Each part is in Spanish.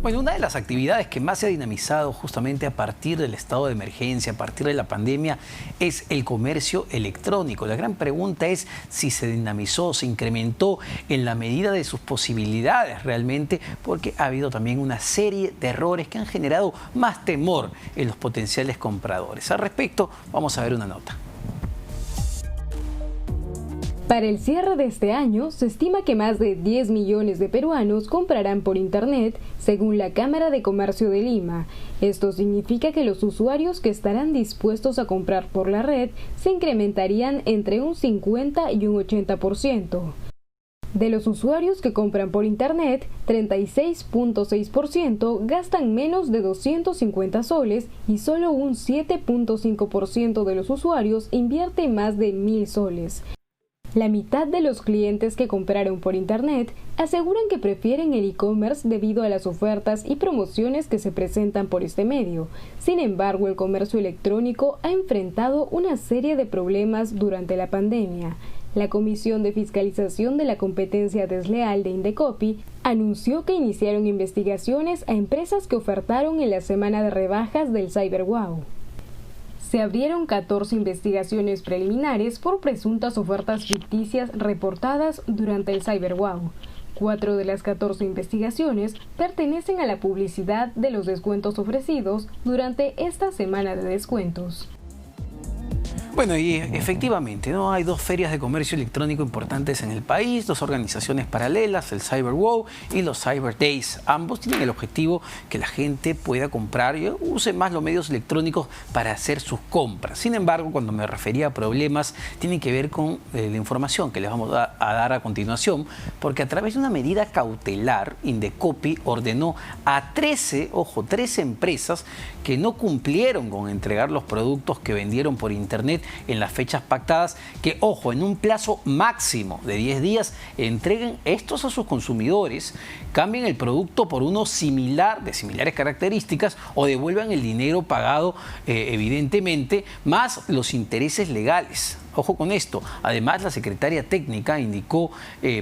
Bueno, una de las actividades que más se ha dinamizado justamente a partir del estado de emergencia, a partir de la pandemia, es el comercio electrónico. La gran pregunta es si se dinamizó, se incrementó en la medida de sus posibilidades realmente, porque ha habido también una serie de errores que han generado más temor en los potenciales compradores. Al respecto, vamos a ver una nota. Para el cierre de este año, se estima que más de 10 millones de peruanos comprarán por Internet, según la Cámara de Comercio de Lima. Esto significa que los usuarios que estarán dispuestos a comprar por la red se incrementarían entre un 50 y un 80%. De los usuarios que compran por Internet, 36.6% gastan menos de 250 soles y solo un 7.5% de los usuarios invierte más de 1.000 soles. La mitad de los clientes que compraron por Internet aseguran que prefieren el e-commerce debido a las ofertas y promociones que se presentan por este medio. Sin embargo, el comercio electrónico ha enfrentado una serie de problemas durante la pandemia. La Comisión de Fiscalización de la Competencia Desleal de Indecopi anunció que iniciaron investigaciones a empresas que ofertaron en la semana de rebajas del CyberWow. Se abrieron 14 investigaciones preliminares por presuntas ofertas ficticias reportadas durante el CyberWow. 4 de las 14 investigaciones pertenecen a la publicidad de los descuentos ofrecidos durante esta semana de descuentos. Bueno, y efectivamente, ¿no? Hay dos ferias de comercio electrónico importantes en el país, dos organizaciones paralelas, el CyberWow y los Cyber Days. Ambos tienen el objetivo que la gente pueda comprar y use más los medios electrónicos para hacer sus compras. Sin embargo, cuando me refería a problemas, tienen que ver con la información que les vamos a dar a continuación, porque a través de una medida cautelar, Indecopi ordenó a 13 empresas que no cumplieron con entregar los productos que vendieron por Internet en las fechas pactadas, que, ojo, en un plazo máximo de 10 días, entreguen estos a sus consumidores, cambien el producto por uno similar, de similares características, o devuelvan el dinero pagado, evidentemente, más los intereses legales. Ojo con esto. Además, la secretaria técnica indicó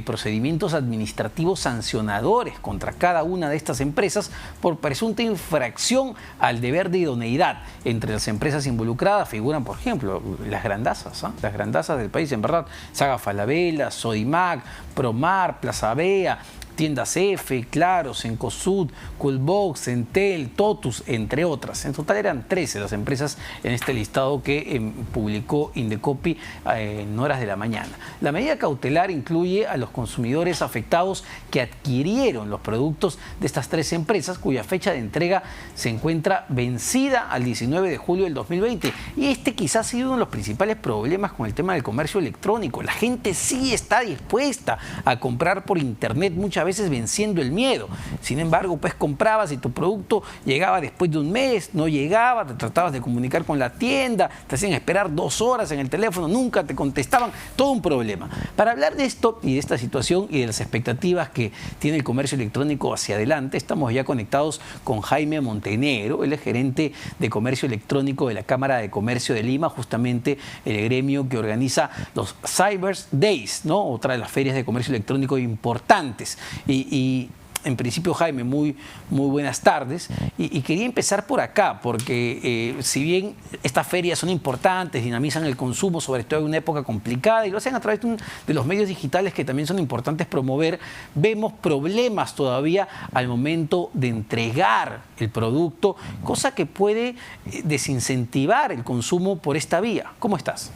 procedimientos administrativos sancionadores contra cada una de estas empresas por presunta infracción al deber de idoneidad. Entre las empresas involucradas figuran, por ejemplo, las grandazas, las grandazas del país, en verdad, Saga Falabella, Sodimac, Promar, Plaza Bea, Tiendas F, Claro, Cencosud, Coolbox, Entel, Totus, entre otras. En total eran 13 las empresas en este listado que publicó Indecopi en horas de la mañana. La medida cautelar incluye a los consumidores afectados que adquirieron los productos de estas 13 empresas, cuya fecha de entrega se encuentra vencida al 19 de julio del 2020. Y este quizás ha sido uno de los principales problemas con el tema del comercio electrónico. La gente sí está dispuesta a comprar por Internet, muchas veces venciendo el miedo. Sin embargo, pues comprabas y tu producto llegaba después de un mes, no llegaba, te tratabas de comunicar con la tienda, te hacían esperar 2 horas en el teléfono, nunca te contestaban, todo un problema. Para hablar de esto y de esta situación y de las expectativas que tiene el comercio electrónico hacia adelante, estamos ya conectados con Jaime Montenegro, él es gerente de comercio electrónico de la Cámara de Comercio de Lima, justamente el gremio que organiza los Cyber Days, ¿no? Otra de las ferias de comercio electrónico importantes. Y en principio, Jaime, muy buenas tardes. Y quería empezar por acá, porque si bien estas ferias son importantes, dinamizan el consumo, sobre todo en una época complicada, y lo hacen a través de los medios digitales que también son importantes promover, vemos problemas todavía al momento de entregar el producto, cosa que puede desincentivar el consumo por esta vía. ¿Cómo estás?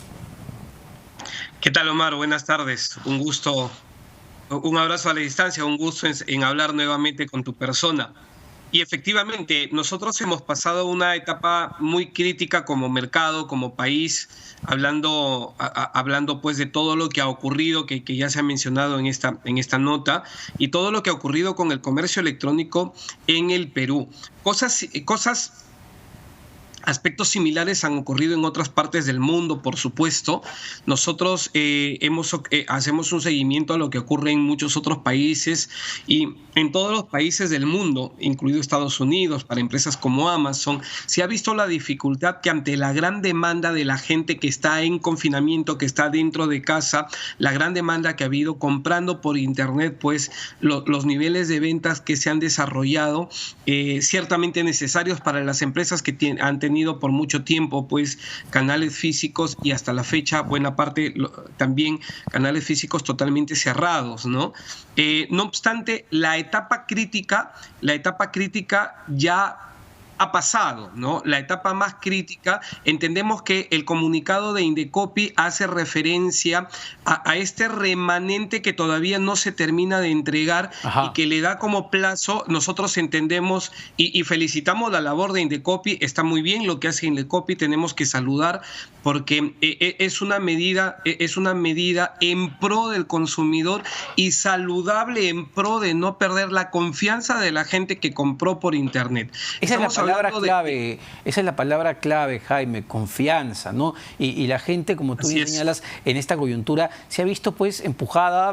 ¿Qué tal, Omar? Buenas tardes. Un gusto. Un abrazo a la distancia, un gusto en hablar nuevamente con tu persona. Y efectivamente, nosotros hemos pasado una etapa muy crítica como mercado, como país, hablando pues de todo lo que ha ocurrido, que ya se ha mencionado en esta nota, y todo lo que ha ocurrido con el comercio electrónico en el Perú. Cosas Aspectos similares han ocurrido en otras partes del mundo, por supuesto. Nosotros hacemos un seguimiento a lo que ocurre en muchos otros países y en todos los países del mundo, incluido Estados Unidos, para empresas como Amazon, se ha visto la dificultad que ante la gran demanda de la gente que está en confinamiento, que está dentro de casa, la gran demanda que ha habido comprando por internet, pues los niveles de ventas que se han desarrollado, ciertamente necesarios para las empresas que han tenido por mucho tiempo pues canales físicos y hasta la fecha buena parte también canales físicos totalmente cerrados, ¿no? No obstante, la etapa crítica ya ha pasado, ¿no? La etapa más crítica, entendemos que el comunicado de Indecopi hace referencia a este remanente que todavía no se termina de entregar. Ajá. Y que le da como plazo, nosotros entendemos y felicitamos la labor de Indecopi, está muy bien lo que hace Indecopi, tenemos que saludar porque es una medida en pro del consumidor y saludable en pro de no perder la confianza de la gente que compró por internet. Esa es la palabra clave, Jaime, confianza, ¿no? Y la gente, como tú bien señalas, en esta coyuntura se ha visto pues empujada,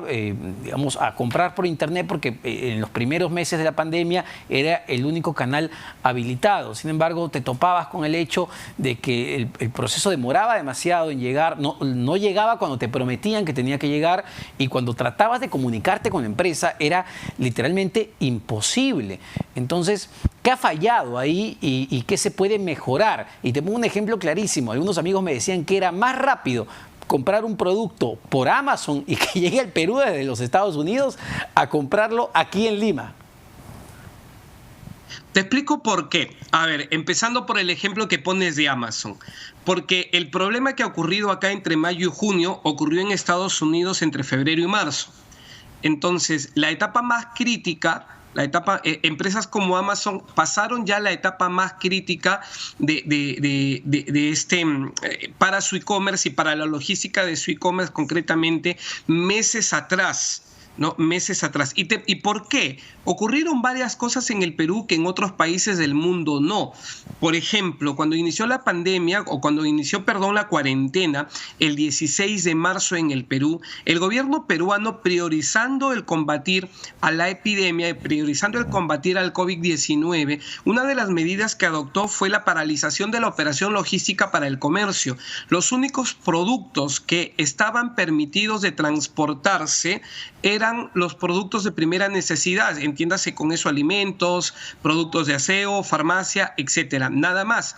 digamos, a comprar por internet porque en los primeros meses de la pandemia era el único canal habilitado. Sin embargo, te topabas con el hecho de que el proceso demoraba demasiado en llegar, no llegaba cuando te prometían que tenía que llegar y cuando tratabas de comunicarte con la empresa era literalmente imposible. Entonces, ¿qué ha fallado ahí y qué se puede mejorar? Y te pongo un ejemplo clarísimo. Algunos amigos me decían que era más rápido comprar un producto por Amazon y que llegue al Perú desde los Estados Unidos a comprarlo aquí en Lima. Te explico por qué. A ver, empezando por el ejemplo que pones de Amazon. Porque el problema que ha ocurrido acá entre mayo y junio ocurrió en Estados Unidos entre febrero y marzo. Entonces, la etapa más crítica, empresas como Amazon pasaron ya la etapa más crítica para su e-commerce y para la logística de su e-commerce concretamente meses atrás. ¿No? Meses atrás. ¿Y por qué? Ocurrieron varias cosas en el Perú que en otros países del mundo no. Por ejemplo, cuando inició la pandemia, o cuando inició, la cuarentena, el 16 de marzo en el Perú, el gobierno peruano, priorizando el combatir a la epidemia, priorizando el combatir al COVID-19, una de las medidas que adoptó fue la paralización de la operación logística para el comercio. Los únicos productos que estaban permitidos de transportarse eran los productos de primera necesidad, entiéndase con eso alimentos, productos de aseo, farmacia, etcétera, nada más.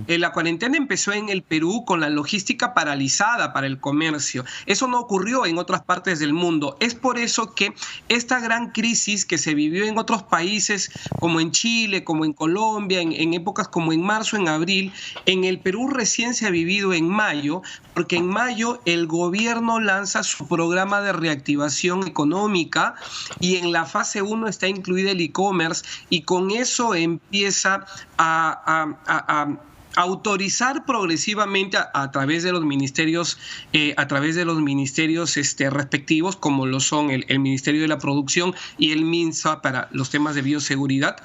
La cuarentena empezó en el Perú con la logística paralizada para el comercio. Eso no ocurrió en otras partes del mundo. Es por eso que esta gran crisis que se vivió en otros países, como en Chile, como en Colombia, en épocas como en marzo, en abril, en el Perú recién se ha vivido en mayo, porque en mayo el gobierno lanza su programa de reactivación económica y en la fase 1 está incluida el e-commerce y con eso empieza a autorizar progresivamente a través de los ministerios, respectivos, como lo son el Ministerio de la Producción y el MINSA para los temas de bioseguridad.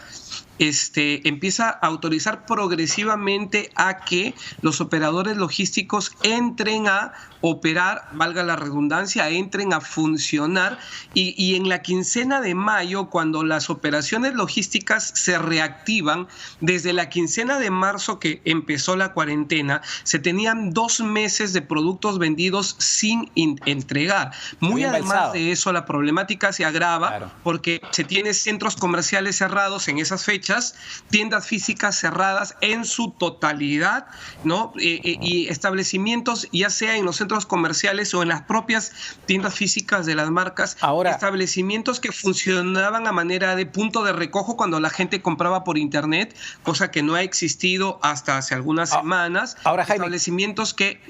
Empieza a autorizar progresivamente a que los operadores logísticos entren a operar, valga la redundancia, entren a funcionar y en la quincena de mayo, cuando las operaciones logísticas se reactivan, desde la quincena de marzo que empezó la cuarentena, se tenían 2 meses de productos vendidos sin entregar. Muy además de eso, la problemática se agrava porque se tiene centros comerciales cerrados en esas fechas, tiendas físicas cerradas en su totalidad, ¿no? Y establecimientos, ya sea en los centros comerciales o en las propias tiendas físicas de las marcas, establecimientos que funcionaban a manera de punto de recojo cuando la gente compraba por internet, cosa que no ha existido hasta hace algunas semanas. Ahora, Jaime, establecimientos que...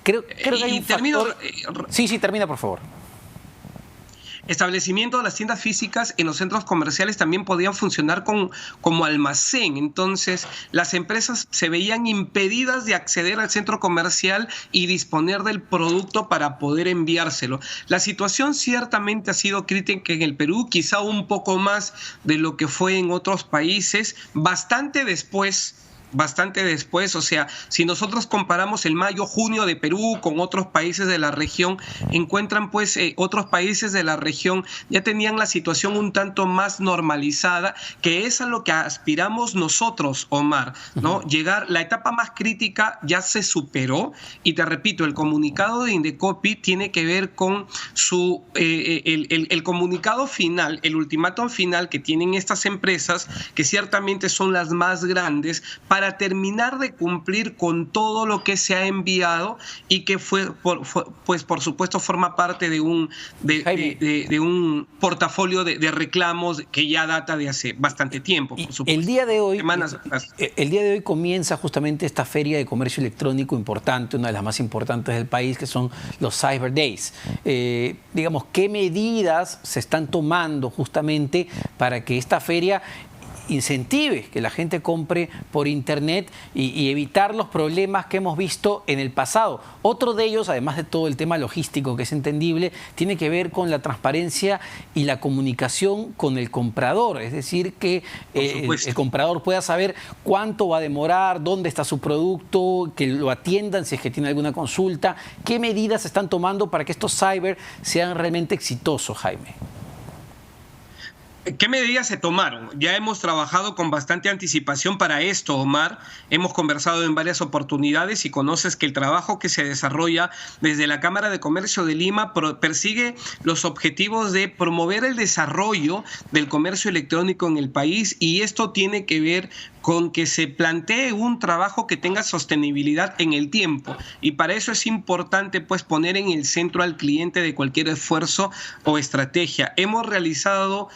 Creo que hay un factor... Sí, termina, por favor. Establecimientos de las tiendas físicas en los centros comerciales también podían funcionar como almacén. Entonces, las empresas se veían impedidas de acceder al centro comercial y disponer del producto para poder enviárselo. La situación ciertamente ha sido crítica en el Perú, quizá un poco más de lo que fue en otros países, bastante después bastante después. O sea, si nosotros comparamos el mayo-junio de Perú con otros países de la región, encuentran pues otros países de la región ya tenían la situación un tanto más normalizada, que es a lo que aspiramos nosotros, Omar, ¿no? Llegar, la etapa más crítica ya se superó, y te repito, el comunicado de Indecopi tiene que ver con el comunicado final, el ultimátum final que tienen estas empresas, que ciertamente son las más grandes, para terminar de cumplir con todo lo que se ha enviado y que pues por supuesto forma parte de un portafolio de reclamos que ya data de hace bastante tiempo, por supuesto. El día de hoy, Semanas. el día de hoy comienza justamente esta feria de comercio electrónico importante, una de las más importantes del país, que son los Cyber Days. Digamos, ¿qué medidas se están tomando justamente para que esta feria incentive que la gente compre por internet y evitar los problemas que hemos visto en el pasado? Otro de ellos, además de todo el tema logístico, que es entendible, tiene que ver con la transparencia y la comunicación con el comprador, es decir, que el comprador pueda saber cuánto va a demorar, dónde está su producto, que lo atiendan si es que tiene alguna consulta. ¿Qué medidas se están tomando para que estos cyber sean realmente exitosos, Jaime? ¿Qué medidas se tomaron? Ya hemos trabajado con bastante anticipación para esto, Omar. Hemos conversado en varias oportunidades y conoces que el trabajo que se desarrolla desde la Cámara de Comercio de Lima persigue los objetivos de promover el desarrollo del comercio electrónico en el país, y esto tiene que ver con que se plantee un trabajo que tenga sostenibilidad en el tiempo, y para eso es importante pues poner en el centro al cliente de cualquier esfuerzo o estrategia. Hemos realizado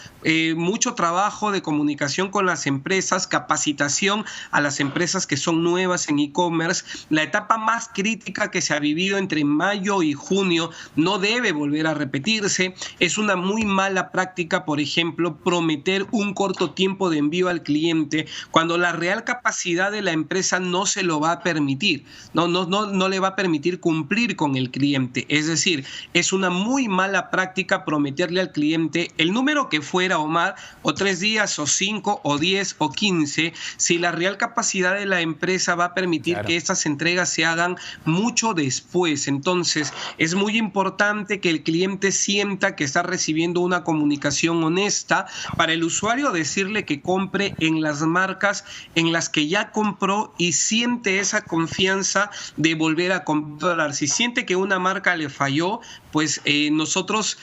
mucho trabajo de comunicación con las empresas, capacitación a las empresas que son nuevas en e-commerce. La etapa más crítica que se ha vivido entre mayo y junio no debe volver a repetirse. Es una muy mala práctica, por ejemplo, prometer un corto tiempo de envío al cliente cuando la real capacidad de la empresa no se lo va a permitir, no le va a permitir cumplir con el cliente. Es decir, es una muy mala práctica prometerle al cliente el número que fuera, Omar, o 3 días, o 5, o 10, o 15, si la real capacidad de la empresa va a permitir que estas entregas se hagan mucho después. Entonces, es muy importante que el cliente sienta que está recibiendo una comunicación honesta. Para el usuario, decirle que compre en las marcas en las que ya compró y siente esa confianza de volver a comprar. Si siente que una marca le falló, pues nosotros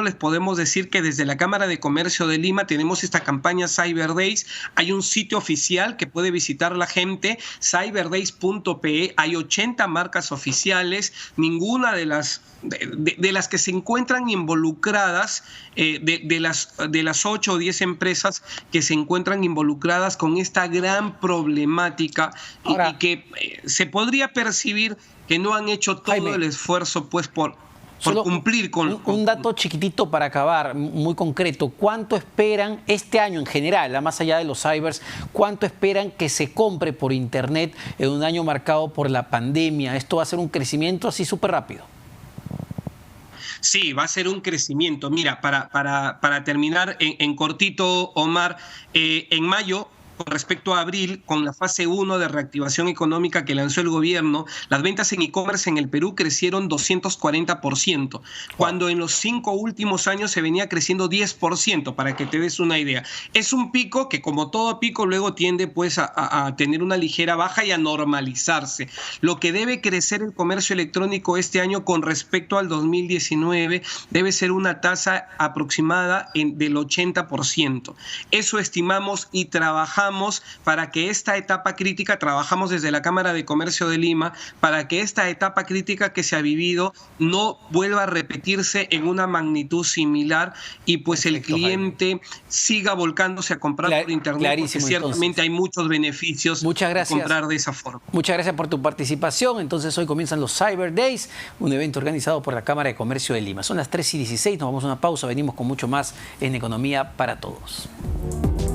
les podemos decir que desde la Cámara de Comercio de Lima tenemos esta campaña Cyber Days. Hay un sitio oficial que puede visitar la gente, cyberdays.pe. Hay 80 marcas oficiales, ninguna de las que se encuentran involucradas, de las 8 o 10 empresas que se encuentran involucradas con esta gran problemática. Ahora, y que se podría percibir que no han hecho todo, Jaime, el esfuerzo pues por cumplir con... Un dato chiquitito para acabar, muy concreto. ¿Cuánto esperan este año en general, más allá de los cybers, cuánto esperan que se compre por internet en un año marcado por la pandemia? ¿Esto va a ser un crecimiento así súper rápido? Sí, va a ser un crecimiento. Mira, para terminar en cortito, Omar, en mayo, con respecto a abril, con la fase 1 de reactivación económica que lanzó el gobierno, las ventas en e-commerce en el Perú crecieron 240%, cuando en los 5 últimos años se venía creciendo 10%, para que te des una idea. Es un pico que, como todo pico, luego tiende pues a tener una ligera baja y a normalizarse. Lo que debe crecer el comercio electrónico este año con respecto al 2019 debe ser una tasa aproximada del 80%. Eso estimamos y trabajamos para que esta etapa crítica, trabajamos desde la Cámara de Comercio de Lima, para que esta etapa crítica que se ha vivido no vuelva a repetirse en una magnitud similar, y pues perfecto, el cliente Jaime, siga volcándose a comprar por internet, porque ciertamente entonces hay muchos beneficios de comprar de esa forma. Muchas gracias por tu participación. Entonces hoy comienzan los Cyber Days, un evento organizado por la Cámara de Comercio de Lima. Son las 3:16, nos vamos a una pausa, venimos con mucho más en Economía para Todos.